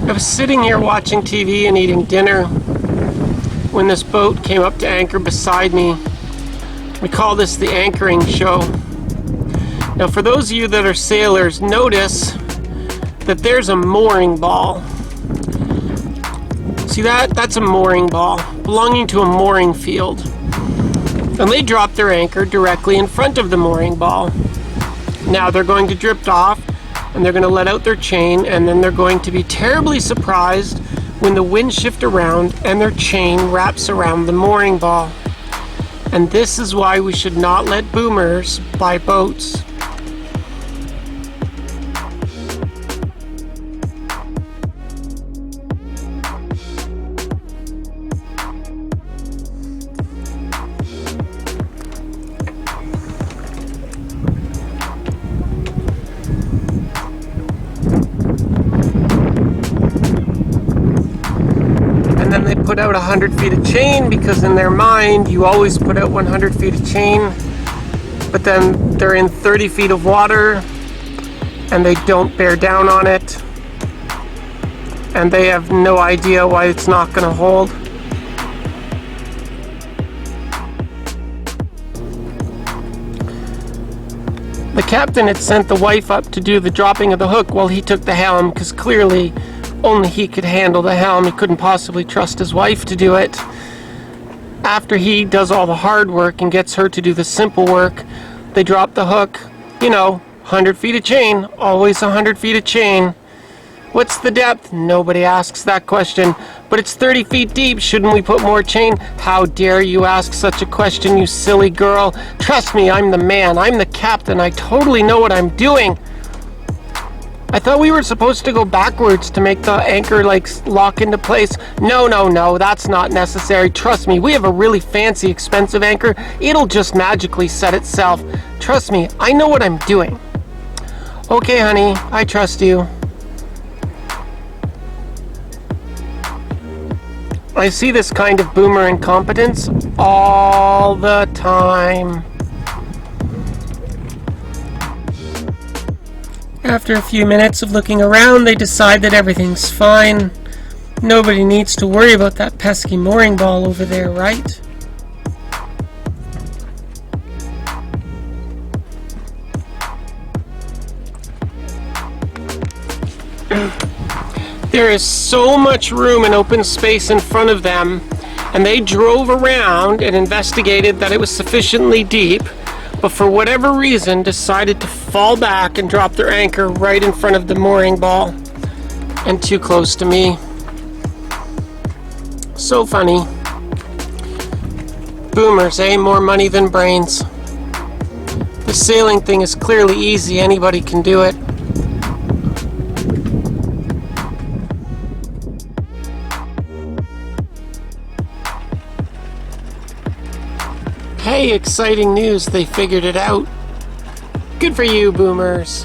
I was sitting here watching TV and eating dinner when this boat came up to anchor beside me. We call this the anchoring show. Now, for those of you that are sailors, notice that there's a mooring ball. See that? That's a mooring ball belonging to a mooring field. And they drop their anchor directly in front of the mooring ball. Now they're going to drift off and they're going to let out their chain, and then they're going to be terribly surprised when the winds shift around and their chain wraps around the mooring ball. And this is why we should not let boomers buy boats. They put out 100 feet of chain because in their mind you always put out 100 feet of chain, but then they're in 30 feet of water and they don't bear down on it and they have no idea why it's not going to hold. The captain had sent the wife up to do the dropping of the hook while he took the helm, because clearly only he could handle the helm. He couldn't possibly trust his wife to do it. After he does all the hard work and gets her to do the simple work, they drop the hook. 100 feet of chain, always 100 feet of chain. What's the depth? Nobody asks that question, but it's 30 feet deep. Shouldn't we put more chain? How dare you ask such a question, you silly girl? Trust me, I'm the man. I'm the captain. I totally know what I'm doing. I thought we were supposed to go backwards to make the anchor lock into place. No, that's not necessary. Trust me, we have a really fancy, expensive anchor. It'll just magically set itself. Trust me, I know what I'm doing. Okay, honey, I trust you. I see this kind of boomer incompetence all the time. After a few minutes of looking around, they decide that everything's fine. Nobody needs to worry about that pesky mooring ball over there, right? There is so much room and open space in front of them, and they drove around and investigated that it was sufficiently deep, but for whatever reason decided to fall back and drop their anchor right in front of the mooring ball and too close to me. So funny. Boomers, eh? More money than brains. The sailing thing is clearly easy. Anybody can do it. Hey, exciting news, they figured it out. Good for you, boomers.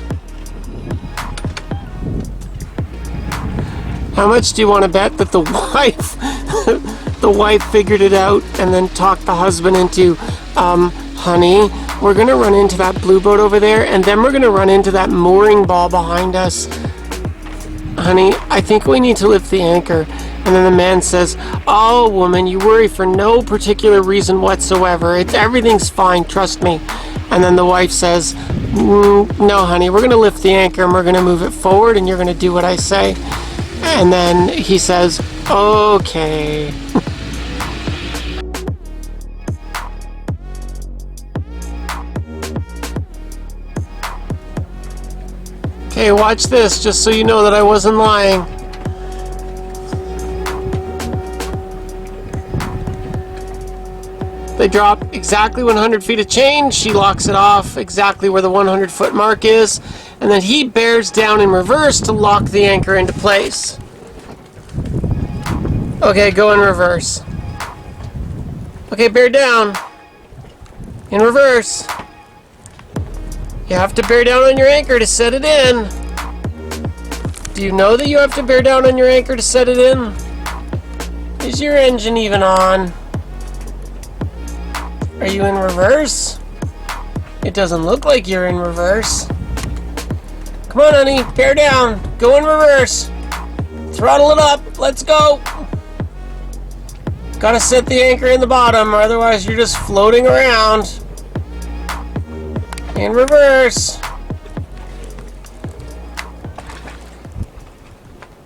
How much do you want to bet that the wife figured it out and then talked the husband into, honey, we're going to run into that blue boat over there and then we're going to run into that mooring ball behind us. Honey, I think we need to lift the anchor. And then the man says, oh, woman, you worry for no particular reason whatsoever. Everything's fine, trust me. And then the wife says, no, honey, we're going to lift the anchor and we're going to move it forward and you're going to do what I say. And then he says, okay. Okay, watch this, just so you know that I wasn't lying. They drop exactly 100 feet of chain. She locks it off exactly where the 100-foot mark is. And then he bears down in reverse to lock the anchor into place. Okay, go in reverse. Okay, bear down. In reverse. You have to bear down on your anchor to set it in. Do you know that you have to bear down on your anchor to set it in? Is your engine even on? Are you in reverse? It doesn't look like you're in reverse. Come on, honey, bear down. Go in reverse. Throttle it up. Let's go. Gotta set the anchor in the bottom, otherwise you're just floating around. In reverse.